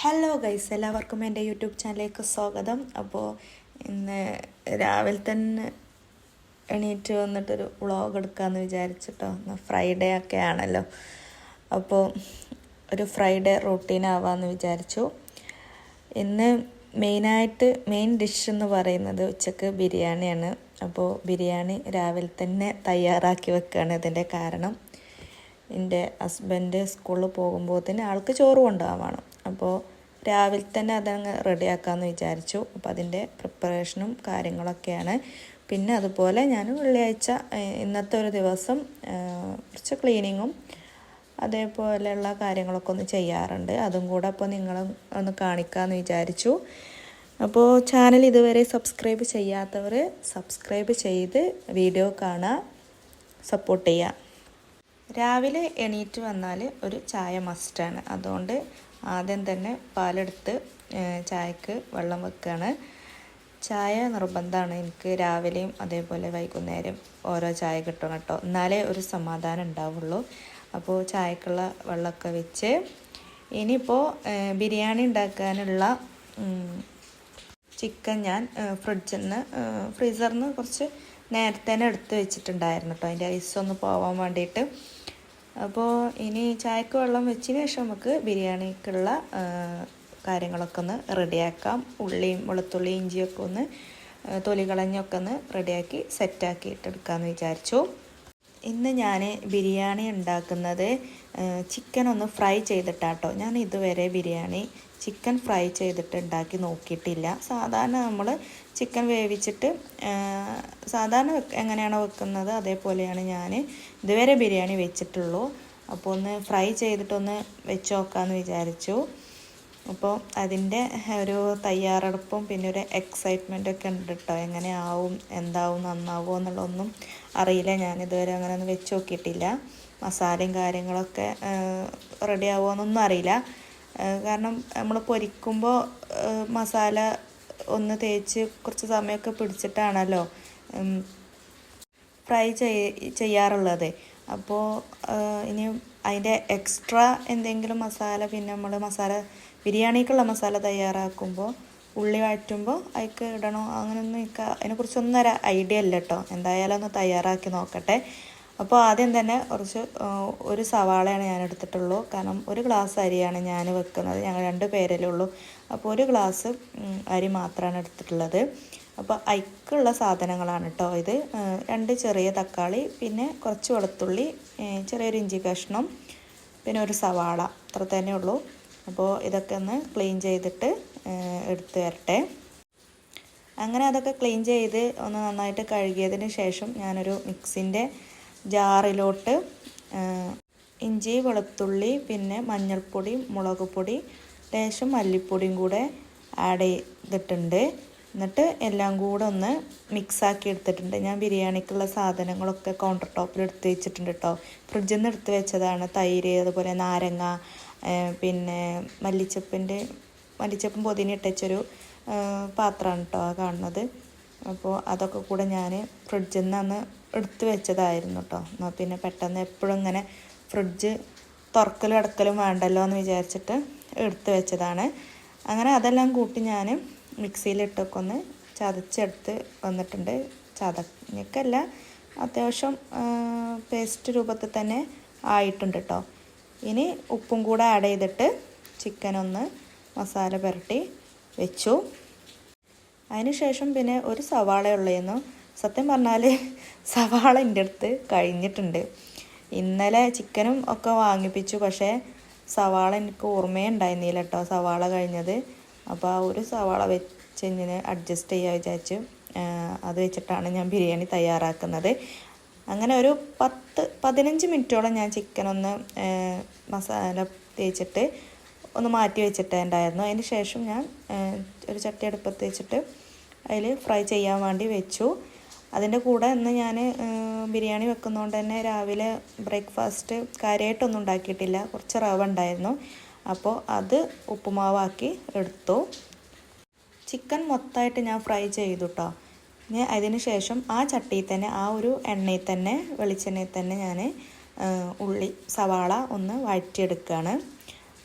Hello guys, എല്ലാവർക്കും എൻ്റെ YouTube ചാനലിലേക്ക് സ്വാഗതം. അപ്പോൾ ഇന്ന് രാവിലെ തന്നെ എണീറ്റ് വന്നിട്ടൊരു വ്ളോഗ് എടുക്കാമെന്ന് വിചാരിച്ചിട്ടോ. ഫ്രൈഡേ ഒക്കെ ആണല്ലോ, അപ്പോൾ ഒരു ഫ്രൈഡേ റൂട്ടീൻ ആവാമെന്ന് വിചാരിച്ചു. ഇന്ന് മെയിൻ ഡിഷ് എന്ന് പറയുന്നത് ഉച്ചക്ക് ബിരിയാണിയാണ്. അപ്പോൾ ബിരിയാണി രാവിലെ തന്നെ തയ്യാറാക്കി വെക്കുകയാണ്. ഇതിൻ്റെ കാരണം എൻ്റെ ഹസ്ബൻഡ് സ്കൂളിൽ പോകുമ്പോൾ തന്നെ ആൾക്ക് ചോറ് കൊണ്ടുപോകാൻ. അപ്പോൾ രാവിലെ തന്നെ അതങ്ങ് റെഡിയാക്കാമെന്ന് വിചാരിച്ചു. അപ്പോൾ അതിൻ്റെ പ്രിപ്പറേഷനും കാര്യങ്ങളൊക്കെയാണ്. പിന്നെ അതുപോലെ ഞാൻ വെള്ളിയാഴ്ച ഇന്നത്തെ ഒരു ദിവസം കുറച്ച് ക്ലീനിങ്ങും അതേപോലെയുള്ള കാര്യങ്ങളൊക്കെ ഒന്ന് ചെയ്യാറുണ്ട്. അതും കൂടെ അപ്പോൾ നിങ്ങളെ ഒന്ന് കാണിക്കാമെന്ന് വിചാരിച്ചു. അപ്പോൾ ചാനൽ ഇതുവരെ സബ്സ്ക്രൈബ് ചെയ്യാത്തവർ സബ്സ്ക്രൈബ് ചെയ്ത് വീഡിയോ കാണുക, സപ്പോർട്ട് ചെയ്യുക. രാവിലെ എണീറ്റ് വന്നാൽ ഒരു ചായ മസ്റ്റാണ്. അതുകൊണ്ട് ആദ്യം തന്നെ പാലെടുത്ത് ചായക്ക് വെള്ളം വെക്കുകയാണ്. ചായ നിർബന്ധമാണ് എനിക്ക്. രാവിലെയും അതേപോലെ വൈകുന്നേരം ഓരോ ചായ കിട്ടണം കേട്ടോ, എന്നാലേ ഒരു സമാധാനം ഉണ്ടാവുള്ളൂ. അപ്പോൾ ചായക്കുള്ള വെള്ളമൊക്കെ വെച്ച് ഇനിയിപ്പോൾ ബിരിയാണി ഉണ്ടാക്കാനുള്ള ചിക്കൻ ഞാൻ ഫ്രീസറിൽ നിന്ന് കുറച്ച് നേരത്തെ തന്നെ എടുത്ത് വെച്ചിട്ടുണ്ടായിരുന്നു കേട്ടോ, അതിൻ്റെ ഐസൊന്ന് പോകാൻ വേണ്ടിയിട്ട്. അപ്പോൾ ഇനി ചായക്ക് വെള്ളം വെച്ചതിന് ശേഷം നമുക്ക് ബിരിയാണിക്കുള്ള കാര്യങ്ങളൊക്കെ ഒന്ന് റെഡിയാക്കാം. ഉള്ളിയും വെളുത്തുള്ളി ഇഞ്ചിയൊക്കെ ഒന്ന് തൊലി കളഞ്ഞൊക്കെ ഒന്ന് റെഡിയാക്കി സെറ്റാക്കിയിട്ടെടുക്കാമെന്ന് വിചാരിച്ചു. ഇന്ന് ഞാൻ ബിരിയാണി ഉണ്ടാക്കുന്നത് ചിക്കൻ ഒന്ന് ഫ്രൈ ചെയ്തിട്ടാട്ടോ. ഞാൻ ഇതുവരെ ബിരിയാണി ചിക്കൻ ഫ്രൈ ചെയ്തിട്ട് ഉണ്ടാക്കി നോക്കിയിട്ടില്ല. സാധാരണ നമ്മൾ ചിക്കൻ വേവിച്ചിട്ട് സാധാരണ എങ്ങനെയാണോ വെക്കുന്നത് അതേപോലെയാണ് ഞാൻ ഇതുവരെ ബിരിയാണി വെച്ചിട്ടുള്ളൂ. അപ്പോൾ ഒന്ന് ഫ്രൈ ചെയ്തിട്ടൊന്ന് വെച്ച് നോക്കാമെന്ന് വിചാരിച്ചു. അപ്പോൾ അതിൻ്റെ ഒരു തയ്യാറെടുപ്പും പിന്നെ ഒരു എക്സൈറ്റ്മെൻറ്റൊക്കെ ഉണ്ട് കേട്ടോ. എങ്ങനെ ആവും, എന്താവും, നന്നാവുമോ എന്നുള്ളതൊന്നും അറിയില്ല. ഞാനിതുവരെ അങ്ങനെ ഒന്നും വെച്ച് നോക്കിയിട്ടില്ല. മസാലയും കാര്യങ്ങളൊക്കെ റെഡി ആവുമോയെന്നൊന്നും അറിയില്ല. കാരണം നമ്മൾ പൊരിക്കുമ്പോൾ മസാല ഒന്ന് തേച്ച് കുറച്ച് സമയമൊക്കെ പിടിച്ചിട്ടാണല്ലോ ഫ്രൈ ചെയ്യാറുള്ളത്. അപ്പോൾ ഇനി അതിൻ്റെ എക്സ്ട്രാ എന്തെങ്കിലും മസാല, പിന്നെ നമ്മൾ ബിരിയാണിക്കുള്ള മസാല തയ്യാറാക്കുമ്പോൾ ഉള്ളി വഴറ്റുമ്പോൾ അതിലേക്ക് ഇടണോ അങ്ങനെയൊന്നും എനിക്ക് അതിനെക്കുറിച്ചൊന്നും ഒരു ഐഡിയ ഇല്ല കേട്ടോ. എന്തായാലും ഒന്ന് തയ്യാറാക്കി നോക്കട്ടെ. അപ്പോൾ ആദ്യം തന്നെ ഒരു സവാളയാണ് ഞാൻ എടുത്തിട്ടുള്ളൂ. കാരണം ഒരു ഗ്ലാസ് അരിയാണ് ഞാൻ വെക്കുന്നത്, ഞങ്ങൾ 2 പേരല്ലേ ഉള്ളൂ. അപ്പോൾ ഒരു ഗ്ലാസ് അരി മാത്രമാണ് എടുത്തിട്ടുള്ളത്. അപ്പോൾ അതിക്കുള്ള സാധനങ്ങളാണ് കേട്ടോ ഇത്. 2 ചെറിയ തക്കാളി, പിന്നെ കുറച്ച് വെളുത്തുള്ളി, ചെറിയൊരു ഇഞ്ചി കഷ്ണം, പിന്നെ ഒരു സവാള, അത്ര തന്നെ ഉള്ളൂ. അപ്പോൾ ഇതൊക്കെ ഒന്ന് ക്ലീൻ ചെയ്തിട്ട് എടുത്ത് വരട്ടെ. അങ്ങനെ അതൊക്കെ ക്ലീൻ ചെയ്ത് ഒന്ന് നന്നായിട്ട് കഴുകിയതിന് ശേഷം ഞാനൊരു മിക്സിൻ്റെ ജാറിലോട്ട് ഇഞ്ചി, വെളുത്തുള്ളി, പിന്നെ മഞ്ഞൾപ്പൊടി, മുളക് പൊടി, ലേശം മല്ലിപ്പൊടിയും കൂടെ ആഡ് ചെയ്തിട്ടുണ്ട്. എന്നിട്ട് എല്ലാം കൂടെ ഒന്ന് മിക്സാക്കി എടുത്തിട്ടുണ്ട്. ഞാൻ ബിരിയാണിക്കുള്ള സാധനങ്ങളൊക്കെ കൗണ്ടർ ടോപ്പിൽ എടുത്ത് വെച്ചിട്ടുണ്ട് കേട്ടോ. ഫ്രിഡ്ജിൽ നിന്ന് എടുത്ത് വെച്ചതാണ്. തൈര്, അതുപോലെ നാരങ്ങ, പിന്നെ മല്ലിച്ചപ്പും പൊതിന ഇട്ടൊരു പാത്രമാണ് കേട്ടോ ആ കാണുന്നത്. അപ്പോൾ അതൊക്കെ കൂടെ ഞാൻ ഫ്രിഡ്ജിൽ നിന്ന് അന്ന് എടുത്ത് വെച്ചതായിരുന്നു കേട്ടോ. എന്നാൽ പിന്നെ പെട്ടെന്ന് എപ്പോഴും ഇങ്ങനെ ഫ്രിഡ്ജ് തുറക്കലും അടക്കലും വേണ്ടല്ലോ എന്ന് വിചാരിച്ചിട്ട് എടുത്ത് വെച്ചതാണ്. അങ്ങനെ അതെല്ലാം കൂട്ടി ഞാൻ മിക്സിയിലിട്ടൊക്കെ ഒന്ന് ചതച്ചെടുത്ത് വന്നിട്ടുണ്ട്. ചതഞ്ഞൊക്കെയല്ല, അത്യാവശ്യം പേസ്റ്റ് രൂപത്തിൽ തന്നെ ആയിട്ടുണ്ട് കേട്ടോ. ഇനി ഉപ്പും കൂടെ ആഡ് ചെയ്തിട്ട് ചിക്കനൊന്ന് മസാല പുരട്ടി വെച്ചു. അതിന് ശേഷം പിന്നെ ഒരു സവാള ഉള്ളതെന്നു. സത്യം പറഞ്ഞാൽ സവാള എൻ്റെ അടുത്ത് കഴിഞ്ഞിട്ടുണ്ട്. ഇന്നലെ ചിക്കനും ഒക്കെ വാങ്ങിപ്പിച്ചു, പക്ഷേ സവാള എനിക്ക് ഓർമ്മയേ ഉണ്ടായിരുന്നില്ല കേട്ടോ സവാള കഴിഞ്ഞത്. അപ്പോൾ ആ ഒരു സവാള വെച്ച് ഇങ്ങനെ അഡ്ജസ്റ്റ് ചെയ്യാൻ വിചാരിച്ചു. അത് വെച്ചിട്ടാണ് ഞാൻ ബിരിയാണി തയ്യാറാക്കുന്നത്. അങ്ങനെ ഒരു 10-15 മിനിറ്റോളം ഞാൻ ചിക്കനൊന്ന് മസാല തേച്ചിട്ട് ഒന്ന് മാറ്റി വെച്ചിട്ടുണ്ടായിരുന്നു. അതിന് ശേഷം ഞാൻ ഒരു ചട്ടി അടുപ്പത്ത് വെച്ചിട്ട് അതിൽ ഫ്രൈ ചെയ്യാൻ വേണ്ടി വെച്ചു. അതിൻ്റെ കൂടെ ഇന്ന് ഞാൻ ബിരിയാണി വെക്കുന്നതുകൊണ്ട് തന്നെ രാവിലെ ബ്രേക്ക്ഫാസ്റ്റ് കാര്യമായിട്ടൊന്നും ഉണ്ടാക്കിയിട്ടില്ല. കുറച്ച് റവ ഉണ്ടായിരുന്നു, അപ്പോൾ അത് ഉപ്പുമാവാക്കി എടുത്തു. ചിക്കൻ മൊത്തമായിട്ട് ഞാൻ ഫ്രൈ ചെയ്തു കേട്ടോ. ഇനി അതിന് ശേഷം ആ ചട്ടിയിൽ തന്നെ, ആ ഒരു എണ്ണയിൽ തന്നെ, വെളിച്ചെണ്ണയിൽ തന്നെ ഞാൻ സവാള ഒന്ന് വഴറ്റിയെടുക്കുകയാണ്.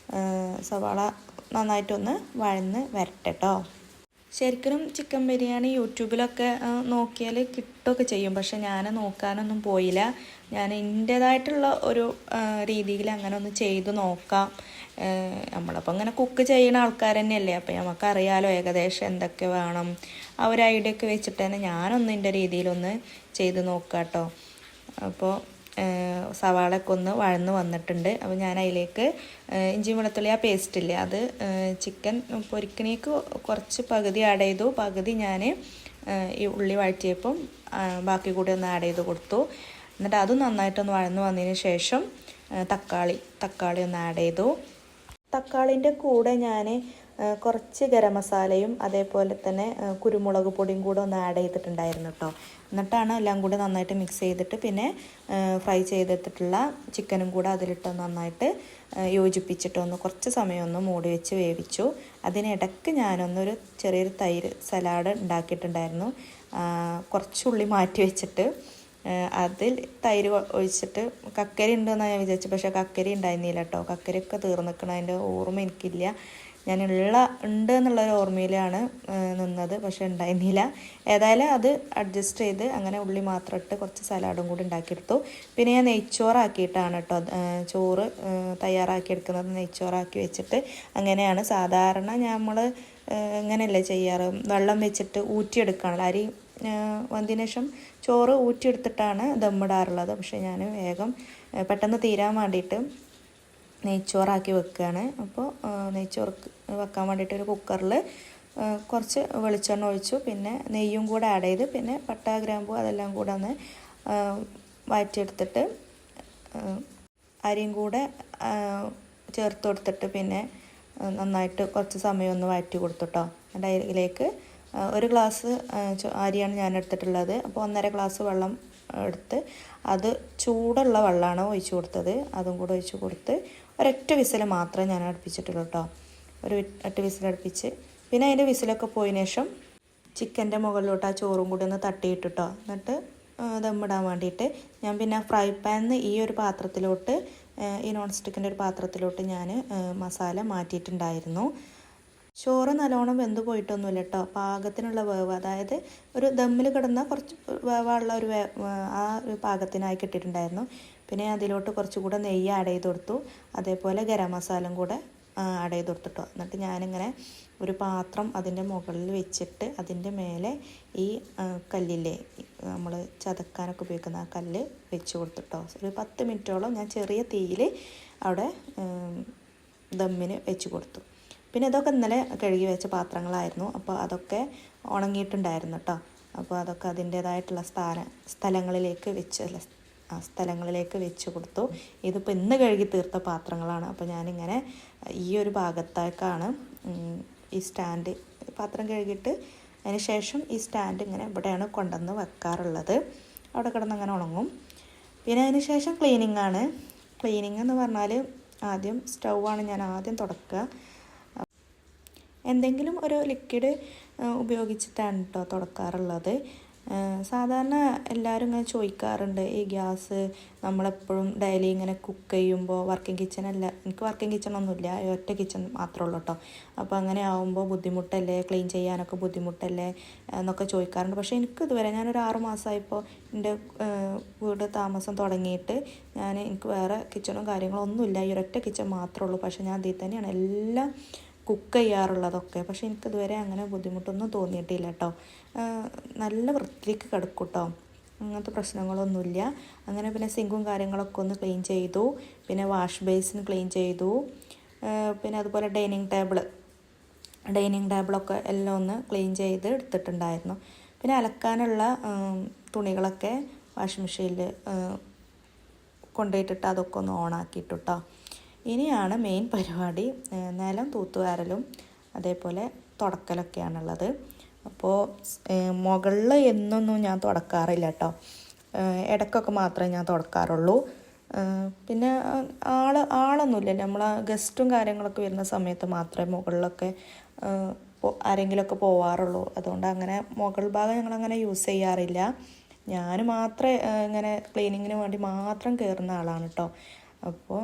സവാള നന്നായിട്ടൊന്ന് വഴന്ന് വരട്ടെ കേട്ടോ. ശരിക്കും ചിക്കൻ ബിരിയാണി യൂട്യൂബിലൊക്കെ നോക്കിയാൽ കിട്ടുകയൊക്കെ ചെയ്യും. പക്ഷെ ഞാൻ നോക്കാനൊന്നും പോയില്ല. ഞാൻ എൻ്റേതായിട്ടുള്ള ഒരു രീതിയിൽ അങ്ങനെ ഒന്ന് ചെയ്ത് നോക്കാം. നമ്മളപ്പോൾ ഇങ്ങനെ കുക്ക് ചെയ്യുന്ന ആൾക്കാർ തന്നെയല്ലേ, അപ്പോൾ നമുക്കറിയാലോ ഏകദേശം എന്തൊക്കെ വേണം. ആ ഒരു ഐഡിയ ഒക്കെ വെച്ചിട്ട് തന്നെ ഞാനൊന്ന് എൻ്റെ രീതിയിലൊന്ന് ചെയ്ത് നോക്കാം കേട്ടോ. അപ്പോൾ സവാളയൊക്കെ ഒന്ന് വഴന്ന് വന്നിട്ടുണ്ട്. അപ്പോൾ ഞാൻ അതിലേക്ക് ഇഞ്ചി വെളുത്തുള്ളി ആ പേസ്റ്റില്ലേ അത് ചിക്കൻ പൊരിക്കണേക്ക് കുറച്ച് പകുതി ആഡ് ചെയ്തു. പകുതി ഞാൻ ഈ ഉള്ളി വഴറ്റിയപ്പം ബാക്കി കൂടി ഒന്ന് ആഡ് ചെയ്ത് കൊടുത്തു. എന്നിട്ട് അതും നന്നായിട്ടൊന്ന് വഴന്ന് വന്നതിന് ശേഷം തക്കാളി ഒന്ന് ആഡ് ചെയ്തു. തക്കാളിൻ്റെ കൂടെ ഞാൻ കുറച്ച് ഗരം മസാലയും അതേപോലെ തന്നെ കുരുമുളക് പൊടിയും കൂടെ ഒന്ന് ആഡ് ചെയ്തിട്ടുണ്ടായിരുന്നു കേട്ടോ. എന്നിട്ടാണ് എല്ലാം കൂടി നന്നായിട്ട് മിക്സ് ചെയ്തിട്ട് പിന്നെ ഫ്രൈ ചെയ്തെടുത്തിട്ടുള്ള ചിക്കനും കൂടെ അതിലിട്ട് നന്നായിട്ട് യോജിപ്പിച്ചിട്ട് കുറച്ച് സമയം ഒന്ന് മൂടി വെച്ച് വേവിച്ചു. അതിനിടയ്ക്ക് ഞാനൊന്നൊരു ചെറിയൊരു തൈര് സലാഡ് ഉണ്ടാക്കിയിട്ടുണ്ടായിരുന്നു. കുറച്ചുള്ളി മാറ്റി വെച്ചിട്ട് അതിൽ തൈര് ഒഴിച്ചിട്ട് കക്കരി ഉണ്ടെന്നാണ് ഞാൻ വിചാരിച്ചത്. പക്ഷേ കക്കരി ഉണ്ടായിരുന്നില്ല കേട്ടോ. കക്കരിയൊക്കെ തീർന്നിക്കണം, അതിൻ്റെ ഓർമ്മ എനിക്കില്ല. ഞാൻ ഉണ്ട് എന്നുള്ളൊരു ഓർമ്മയിലാണ് നിന്നത്, പക്ഷെ ഉണ്ടായിരുന്നില്ല. ഏതായാലും അത് അഡ്ജസ്റ്റ് ചെയ്ത് അങ്ങനെ ഉള്ളി മാത്രം ഇട്ട് കുറച്ച് സലാഡും കൂടി ഉണ്ടാക്കിയെടുത്തു. പിന്നെ ഞാൻ നെയ്ച്ചോറാക്കിയിട്ടാണ് കേട്ടോ ചോറ് തയ്യാറാക്കിയെടുക്കുന്നത്. നെയ്ച്ചോറാക്കി വെച്ചിട്ട് അങ്ങനെയാണ് സാധാരണ നമ്മൾ ഇങ്ങനെയല്ലേ ചെയ്യാറ്, വെള്ളം വെച്ചിട്ട് ഊറ്റിയെടുക്കുകയാണല്ലോ. അരി വന്നതിന് ശേഷം ചോറ് ഊറ്റിയെടുത്തിട്ടാണ് ദമ്മിടാറുള്ളത്. പക്ഷേ ഞാൻ വേഗം പെട്ടെന്ന് തീരാൻ വേണ്ടിയിട്ട് നെയ്ച്ചോറാക്കി വെക്കുകയാണ്. അപ്പോൾ നെയ്ച്ചോറ് വെക്കാൻ വേണ്ടിയിട്ട് ഒരു കുക്കറിൽ കുറച്ച് വെളിച്ചെണ്ണ ഒഴിച്ചു. പിന്നെ നെയ്യും കൂടെ ആഡ് ചെയ്ത് പിന്നെ പട്ട ഗ്രാമ്പു അതെല്ലാം കൂടെ ഒന്ന് വഴറ്റിയെടുത്തിട്ട് അരിയും കൂടെ ചേർത്ത് കൊടുത്തിട്ട് പിന്നെ നന്നായിട്ട് കുറച്ച് സമയം ഒന്ന് വഴറ്റി കൊടുത്തുട്ടോ. അതിലേക്ക് ഒരു ഗ്ലാസ് അരിയാണ് ഞാൻ എടുത്തിട്ടുള്ളത്. അപ്പോൾ 1.5 ഗ്ലാസ് വെള്ളം എടുത്ത് അത് ചൂടുള്ള വെള്ളമാണ് ഒഴിച്ചു കൊടുത്തത്. അതും കൂടെ ഒഴിച്ച് കൊടുത്ത് ഒരൊറ്റ വിസിൽ മാത്രമേ ഞാൻ അടുപ്പിച്ചിട്ടുള്ളൂ കേട്ടോ. ഒരു 8 വിസിലടുപ്പിച്ച് പിന്നെ അതിൻ്റെ വിസിലൊക്കെ പോയതിനു ശേഷം ചിക്കൻ്റെ മുകളിലോട്ട് ആ ചോറും കൂടി ഒന്ന് തട്ടിയിട്ടിട്ടോ. എന്നിട്ട് ദമ്മിടാൻ വേണ്ടിയിട്ട് ഞാൻ പിന്നെ ഫ്രൈ പാനിന്ന് ഈ ഒരു പാത്രത്തിലോട്ട് ഈ നോൺ സ്റ്റിക്കിൻ്റെ ഒരു പാത്രത്തിലോട്ട് ഞാൻ മസാല മാറ്റിയിട്ടുണ്ടായിരുന്നു. ചോറ് നല്ലോണം വെന്ത് പോയിട്ടൊന്നുമില്ല കേട്ടോ. പാകത്തിനുള്ള വേവ്, അതായത് ഒരു ദമ്മിൽ കിടന്ന കുറച്ച് വേവുള്ള ആ ഒരു പാകത്തിനായി കിട്ടിയിട്ടുണ്ടായിരുന്നു. പിന്നെ അതിലോട്ട് കുറച്ചുകൂടെ നെയ്യ് ആഡ് ചെയ്ത് കൊടുത്തു. അതേപോലെ ഗരം മസാലയും കൂടെ ആഡ് ചെയ്ത് കൊടുത്തിട്ടോ. എന്നിട്ട് ഞാനിങ്ങനെ ഒരു പാത്രം അതിൻ്റെ മുകളിൽ വെച്ചിട്ട് അതിൻ്റെ മേലെ ഈ കല്ലില്ലേ നമ്മൾ ചതക്കാനൊക്കെ ഉപയോഗിക്കുന്ന ആ കല്ല് വെച്ച് കൊടുത്തിട്ടോ. ഒരു 10 മിനിറ്റോളം ഞാൻ ചെറിയ തീയിൽ അവിടെ ദമ്മിന് വെച്ച് കൊടുത്തു. പിന്നെ ഇതൊക്കെ ഇന്നലെ കഴുകി വെച്ച പാത്രങ്ങളായിരുന്നു. അപ്പോൾ അതൊക്കെ ഉണങ്ങിയിട്ടുണ്ടായിരുന്നു കേട്ടോ. അപ്പോൾ അതൊക്കെ അതിൻ്റേതായിട്ടുള്ള സ്ഥലങ്ങളിലേക്ക് വെച്ച് കൊടുത്തു. ഇതിപ്പോൾ ഇന്ന് കഴുകി തീർത്ത പാത്രങ്ങളാണ്. അപ്പോൾ ഞാനിങ്ങനെ ഈ ഒരു ഭാഗത്തേക്കാണ് ഈ സ്റ്റാൻഡ് പാത്രം കഴുകിയിട്ട് അതിന് ശേഷം ഈ സ്റ്റാൻഡ് ഇങ്ങനെ ഇവിടെയാണ് കൊണ്ടുവന്ന് വെക്കാറുള്ളത്. അവിടെ കിടന്നങ്ങനെ ഉണങ്ങും. പിന്നെ അതിന് ശേഷം ക്ലീനിങ് എന്ന് പറഞ്ഞാൽ ആദ്യം സ്റ്റൗവാണ് ഞാൻ ആദ്യം തുടക്കുക. എന്തെങ്കിലും ഒരു ലിക്വിഡ് ഉപയോഗിച്ചിട്ടാണ് കേട്ടോ തുടക്കാറുള്ളത്. സാധാരണ എല്ലാവരും ഇങ്ങനെ ചോദിക്കാറുണ്ട്, ഈ ഗ്യാസ് നമ്മളെപ്പോഴും ഡെയിലി ഇങ്ങനെ കുക്ക് ചെയ്യുമ്പോൾ എനിക്ക് വർക്കിംഗ് കിച്ചണൊന്നുമില്ല, ഒറ്റ കിച്ചൺ മാത്രമേ ഉള്ളൂ കേട്ടോ. അപ്പോൾ അങ്ങനെ ആകുമ്പോൾ ബുദ്ധിമുട്ടല്ലേ, ക്ലീൻ ചെയ്യാനൊക്കെ ബുദ്ധിമുട്ടല്ലേ എന്നൊക്കെ ചോദിക്കാറുണ്ട്. പക്ഷേ എനിക്കിതുവരെ ഞാനൊരു 6 മാസമായിപ്പോൾ എൻ്റെ വീട് താമസം തുടങ്ങിയിട്ട് എനിക്ക് വേറെ കിച്ചണും കാര്യങ്ങളൊന്നുമില്ല, ഈ ഒരൊറ്റ കിച്ചൺ മാത്രമേ ഉള്ളൂ. പക്ഷേ ഞാൻ അതിൽ തന്നെയാണ് എല്ലാം കുക്ക് ചെയ്യാറുള്ളതൊക്കെ. പക്ഷേ എനിക്കിതുവരെ അങ്ങനെ ബുദ്ധിമുട്ടൊന്നും തോന്നിയിട്ടില്ല കേട്ടോ. നല്ല വൃത്തിക്ക് കിടക്കും കേട്ടോ, അങ്ങനത്തെ പ്രശ്നങ്ങളൊന്നുമില്ല. അങ്ങനെ പിന്നെ സിങ്കും കാര്യങ്ങളൊക്കെ ഒന്ന് ക്ലീൻ ചെയ്തു. പിന്നെ വാഷ് ബേസിൻ ക്ലീൻ ചെയ്തു. പിന്നെ അതുപോലെ ഡൈനിങ് ടേബിളൊക്കെ എല്ലാം ഒന്ന് ക്ലീൻ ചെയ്ത് എടുത്തിട്ടുണ്ടായിരുന്നു. പിന്നെ അലക്കാനുള്ള തുണികളൊക്കെ വാഷിംഗ് മെഷീനിൽ കൊണ്ടുപോയിട്ടിട്ട് അതൊക്കെ ഒന്ന് ഓണാക്കിയിട്ടു കേട്ടോ. ഇനിയാണ് മെയിൻ പരിപാടി, നിലം തൂത്തുവാരലും അതേപോലെ തുടക്കലൊക്കെയാണുള്ളത്. അപ്പോൾ മുകളിൽ എന്നൊന്നും ഞാൻ തുടക്കാറില്ല കേട്ടോ. ഇടയ്ക്കൊക്കെ മാത്രമേ ഞാൻ തുടക്കാറുള്ളൂ. പിന്നെ ആളൊന്നുമില്ല, നമ്മൾ ഗസ്റ്റും കാര്യങ്ങളൊക്കെ വരുന്ന സമയത്ത് മാത്രമേ മുകളിലൊക്കെ ആരെങ്കിലുമൊക്കെ പോവാറുള്ളൂ. അതുകൊണ്ട് അങ്ങനെ മുകൾ ഭാഗം ഞങ്ങളങ്ങനെ യൂസ് ചെയ്യാറില്ല. ഞാൻ മാത്രമേ ഇങ്ങനെ ക്ലീനിങ്ങിന് വേണ്ടി മാത്രം കയറുന്ന ആളാണ് കേട്ടോ. അപ്പോൾ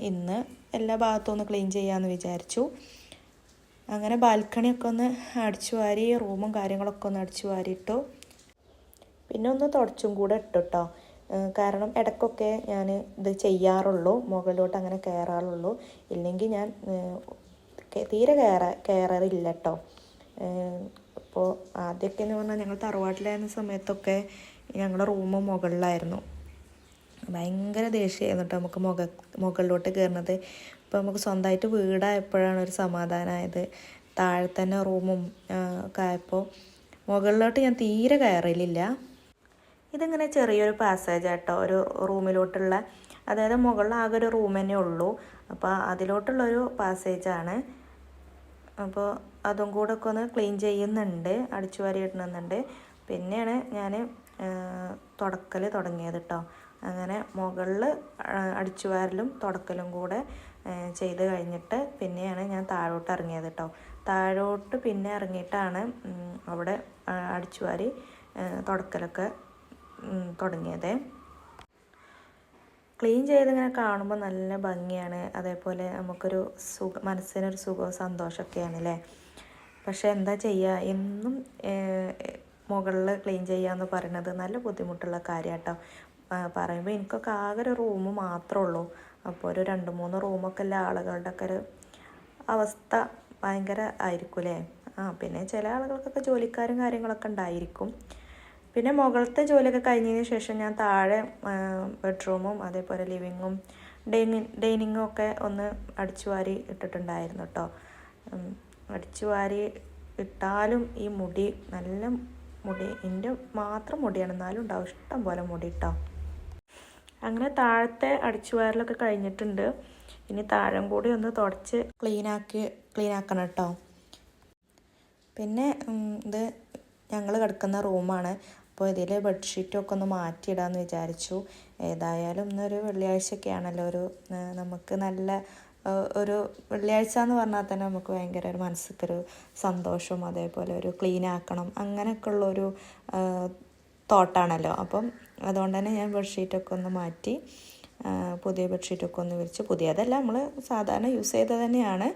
ഇന്ന് എല്ലാ ഭാഗത്തും ഒന്ന് ക്ലീൻ ചെയ്യാമെന്ന് വിചാരിച്ചു. അങ്ങനെ ബാൽക്കണിയൊക്കെ ഒന്ന് അടിച്ചു വാരി റൂമും കാര്യങ്ങളൊക്കെ ഒന്ന് അടിച്ചു വാരിയിട്ടു. പിന്നെ ഒന്ന് തുടച്ചും കൂടെ ഇട്ടോ. കാരണം ഇടയ്ക്കൊക്കെ ഞാൻ ഇത് ചെയ്യാറുള്ളൂ, മുകളിലോട്ട് അങ്ങനെ കയറാറുള്ളൂ. ഇല്ലെങ്കിൽ ഞാൻ തീരെ കയറാറില്ല കേട്ടോ. അപ്പോൾ ആദ്യമൊക്കെ എന്ന് പറഞ്ഞാൽ ഞങ്ങൾ തറവാട്ടിലായിരുന്ന സമയത്തൊക്കെ ഞങ്ങളുടെ റൂം മുകളിലായിരുന്നു. ഭയങ്കര ദേഷ്യമായിരുന്നു കേട്ടോ നമുക്ക് മുകളിലോട്ട് കയറുന്നത്. ഇപ്പോൾ നമുക്ക് സ്വന്തമായിട്ട് വീടായപ്പോഴാണ് ഒരു സമാധാനമായത്. താഴെ തന്നെ റൂമും ഒക്കെ ആയപ്പോൾ മുകളിലോട്ട് ഞാൻ തീരെ കയറലില്ല. ഇതിങ്ങനെ ചെറിയൊരു പാസേജ് ആട്ടോ ഒരു റൂമിലോട്ടുള്ള, അതായത് മുകളിൽ ആകെ ഒരു റൂം തന്നെ ഉള്ളൂ. അപ്പോൾ അതിലോട്ടുള്ളൊരു പാസേജാണ്. അപ്പോൾ അതും കൂടെ ഒക്കെ ഒന്ന് ക്ലീൻ ചെയ്യുന്നുണ്ട്, അടിച്ചു വാരി ഇടുന്നുണ്ട്. പിന്നെയാണ് ഞാൻ തുടക്കൽ തുടങ്ങിയത് കേട്ടോ. അങ്ങനെ മുകളിൽ അടിച്ചു വാരലും തുടക്കലും കൂടെ ചെയ്ത് കഴിഞ്ഞിട്ട് പിന്നെയാണ് ഞാൻ താഴോട്ട് ഇറങ്ങിയത് കേട്ടോ. താഴോട്ട് പിന്നെ ഇറങ്ങിയിട്ടാണ് അവിടെ അടിച്ചു വാരി തുടക്കലൊക്കെ തുടങ്ങിയത്. ക്ലീൻ ചെയ്തിങ്ങനെ കാണുമ്പോൾ നല്ല ഭംഗിയാണ്. അതേപോലെ നമുക്കൊരു മനസ്സിനൊരു സുഖവും സന്തോഷമൊക്കെയാണ് അല്ലേ. പക്ഷെ എന്താ ചെയ്യുക, എന്നും മുകളിൽ ക്ലീൻ ചെയ്യുക എന്ന് പറയുന്നത് നല്ല ബുദ്ധിമുട്ടുള്ള കാര്യം കേട്ടോ. പറയുമ്പോൾ എനിക്കൊക്കെ ആകെ ഒരു റൂം മാത്രമേ ഉള്ളൂ. അപ്പോൾ ഒരു 2-3 റൂമൊക്കെ ഉള്ള ആളുകളുടെ ഒക്കെ ഒരു അവസ്ഥ ഭയങ്കര ആയിരിക്കും അല്ലേ. പിന്നെ ചില ആളുകൾക്കൊക്കെ ജോലിക്കാരും കാര്യങ്ങളൊക്കെ ഉണ്ടായിരിക്കും. പിന്നെ മുകളിലത്തെ ജോലിയൊക്കെ കഴിഞ്ഞതിന് ശേഷം ഞാൻ താഴെ ബെഡ്റൂമും അതേപോലെ ലിവിങ്ങും ഡൈനിങ്ങും ഒക്കെ ഒന്ന് അടിച്ചു വാരി ഇട്ടിട്ടുണ്ടായിരുന്നു കേട്ടോ. അടിച്ചു വാരി ഇട്ടാലും ഈ മുടി നല്ല മുടി, എൻ്റെ മാത്രം മുടിയാണ്, എന്നാലും ഉണ്ടാവും ഇഷ്ടം പോലെ മുടി കേട്ടോ. അങ്ങനെ താഴത്തെ അടിച്ചു വാരലൊക്കെ കഴിഞ്ഞിട്ടുണ്ട്. ഇനി താഴം കൂടി ഒന്ന് തുടച്ച് ക്ലീനാക്കണം കേട്ടോ. പിന്നെ ഇത് ഞങ്ങൾ കിടക്കുന്ന റൂമാണ്. അപ്പോൾ ഇതിൽ ബെഡ്ഷീറ്റൊക്കെ ഒന്ന് മാറ്റിയിടാമെന്ന് വിചാരിച്ചു. ഏതായാലും ഇന്നൊരു വെള്ളിയാഴ്ചയൊക്കെ ആണല്ലോ, നമുക്ക് നല്ല ഒരു വെള്ളിയാഴ്ച എന്ന് പറഞ്ഞാൽ തന്നെ നമുക്ക് ഭയങ്കര ഒരു മനസ്സിക്കൊരു സന്തോഷവും അതേപോലെ ഒരു ക്ലീൻ ആക്കണം അങ്ങനെയൊക്കെ ഉള്ളൊരു തോട്ടാണല്ലോ. അപ്പം അതുകൊണ്ട് തന്നെ ഞാൻ ബെഡ്ഷീറ്റൊക്കെ ഒന്ന് മാറ്റി പുതിയ ബെഡ്ഷീറ്റൊക്കെ ഒന്ന് വിരിച്ചു. പുതിയതല്ല, നമ്മൾ സാധാരണ യൂസ് ചെയ്തത് തന്നെയാണ്.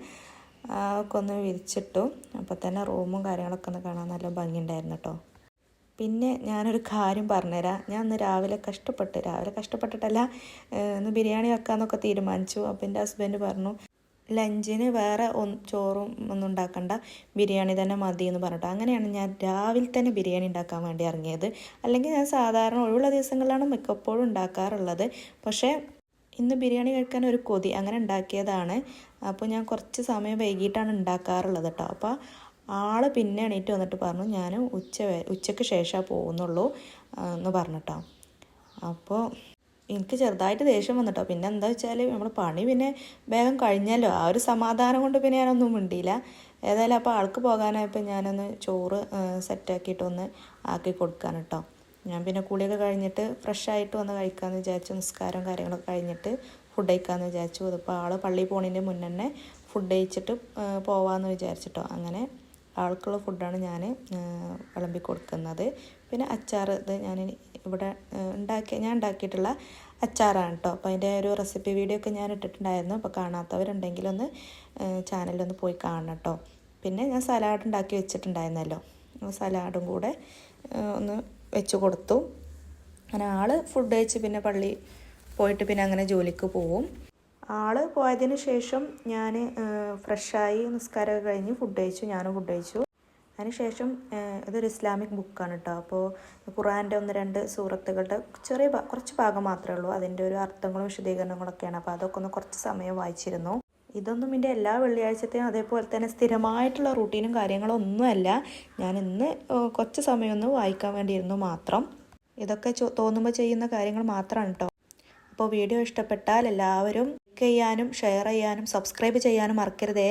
ഒക്കെ ഒന്ന് വിരിച്ചിട്ടു. അപ്പോൾ തന്നെ റൂമും കാര്യങ്ങളൊക്കെ ഒന്ന് കാണാൻ നല്ല ഭംഗിയുണ്ടായിരുന്നു കേട്ടോ. പിന്നെ ഞാനൊരു കാര്യം പറഞ്ഞുതരാം. ഞാൻ ഇന്ന് രാവിലെ കഷ്ടപ്പെട്ടിട്ടല്ല, ഇന്ന് ബിരിയാണി വെക്കാമെന്നൊക്കെ തീരുമാനിച്ചു. അപ്പോൾ എൻ്റെ ഹസ്ബൻഡ് പറഞ്ഞു ലഞ്ചിന് വേറെ ചോറും ഒന്നും ഉണ്ടാക്കണ്ട, ബിരിയാണി തന്നെ മതി എന്ന് പറഞ്ഞിട്ട്. അങ്ങനെയാണ് ഞാൻ രാവിലെ തന്നെ ബിരിയാണി ഉണ്ടാക്കാൻ വേണ്ടി ഇറങ്ങിയത്. അല്ലെങ്കിൽ ഞാൻ സാധാരണ ഒഴിവുള്ള ദിവസങ്ങളിലാണ് മിക്കപ്പോഴും ഉണ്ടാക്കാറുള്ളത്. പക്ഷേ ഇന്ന് ബിരിയാണി കഴിക്കാൻ ഒരു കൊതി, അങ്ങനെ ഉണ്ടാക്കിയതാണ്. അപ്പോൾ ഞാൻ കുറച്ച് സമയം വൈകിട്ടാണ് ഉണ്ടാക്കാറുള്ളത് കേട്ടോ. അപ്പോൾ ആൾ പിന്നെ എണീറ്റ് വന്നിട്ട് പറഞ്ഞു ഞാൻ ഉച്ചയ്ക്ക് ശേഷമേ പോകുന്നുള്ളൂ എന്ന് പറഞ്ഞിട്ടോ. അപ്പോൾ എനിക്ക് ചെറുതായിട്ട് ദേഷ്യം വന്നിട്ടോ. പിന്നെ എന്താ വെച്ചാൽ നമ്മൾ പണി പിന്നെ വേഗം കഴിഞ്ഞല്ലോ, ആ ഒരു സമാധാനം കൊണ്ട് പിന്നെ ഞാനൊന്നും മിണ്ടിയില്ല. ഏതായാലും അപ്പോൾ ആൾക്ക് പോകാനായപ്പോൾ ഞാനൊന്ന് ചോറ് സെറ്റാക്കിയിട്ടൊന്ന് ആക്കി കൊടുക്കാൻ കേട്ടോ. ഞാൻ പിന്നെ കുളിയൊക്കെ കഴിഞ്ഞിട്ട് ഫ്രഷായിട്ട് വന്ന് കഴിക്കാമെന്ന് വിചാരിച്ചു. നിസ്കാരവും കാര്യങ്ങളൊക്കെ കഴിഞ്ഞിട്ട് ഫുഡ് കഴിക്കാമെന്ന് വിചാരിച്ചു. അതിപ്പോൾ ആൾ പള്ളിയിൽ പോകുന്നതിൻ്റെ മുന്നേ തന്നെ ഫുഡ് കഴിച്ചിട്ട് പോവാമെന്ന് വിചാരിച്ചിട്ടോ. അങ്ങനെ ആൾക്കുള്ള ഫുഡാണ് ഞാൻ വിളമ്പി കൊടുക്കുന്നത്. പിന്നെ അച്ചാർ, ഇത് ഞാൻ ഇവിടെ ഞാൻ ഉണ്ടാക്കിയിട്ടുള്ള അച്ചാറാണ് കേട്ടോ. അപ്പോൾ അതിൻ്റെ ഒരു റെസിപ്പി വീഡിയോ ഒക്കെ ഞാൻ ഇട്ടിട്ടുണ്ടായിരുന്നു. അപ്പോൾ കാണാത്തവരുണ്ടെങ്കിലൊന്ന് ചാനലൊന്ന് പോയി കാണണം കേട്ടോ. പിന്നെ ഞാൻ സലാഡ് ഉണ്ടാക്കി വെച്ചിട്ടുണ്ടായിരുന്നല്ലോ, സലാഡും കൂടെ ഒന്ന് വെച്ച് കൊടുത്തു. അങ്ങനെ ആൾ ഫുഡ് കഴിച്ച് പിന്നെ പള്ളി പോയിട്ട് പിന്നെ അങ്ങനെ ജോലിക്ക് പോവും. ആൾ പോയതിന് ശേഷം ഞാൻ ഫ്രഷായി നിസ്കാരമൊക്കെ കഴിഞ്ഞ് ഫുഡ് കഴിച്ചു, ഞാനും ഫുഡ് കഴിച്ചു. അതിനുശേഷം ഇതൊരു ഇസ്ലാമിക് ബുക്കാണ് കേട്ടോ. അപ്പോൾ ഖുർആൻ്റെ 1-2 സൂറത്തുകളുടെ കുറച്ച് ഭാഗം മാത്രമേ ഉള്ളൂ. അതിൻ്റെ ഒരു അർത്ഥങ്ങളും വിശദീകരണങ്ങളൊക്കെയാണ്. അപ്പോൾ അതൊക്കെ ഒന്ന് കുറച്ച് സമയം വായിച്ചിരുന്നു. ഇതൊന്നും എൻ്റെ എല്ലാ വെള്ളിയാഴ്ചത്തെയും അതേപോലെ തന്നെ സ്ഥിരമായിട്ടുള്ള റൂട്ടീനും കാര്യങ്ങളും ഒന്നുമല്ല. ഞാൻ ഇന്ന് കുറച്ച് സമയം ഒന്ന് വായിക്കാൻ വേണ്ടിയിരുന്നു മാത്രം. ഇതൊക്കെ തോന്നുമ്പോൾ ചെയ്യുന്ന കാര്യങ്ങൾ മാത്രമാണ് കേട്ടോ. അപ്പോൾ വീഡിയോ ഇഷ്ടപ്പെട്ടാൽ എല്ലാവരും ലൈക്ക് ചെയ്യാനും ഷെയർ ചെയ്യാനും സബ്സ്ക്രൈബ് ചെയ്യാനും മറക്കരുതേ.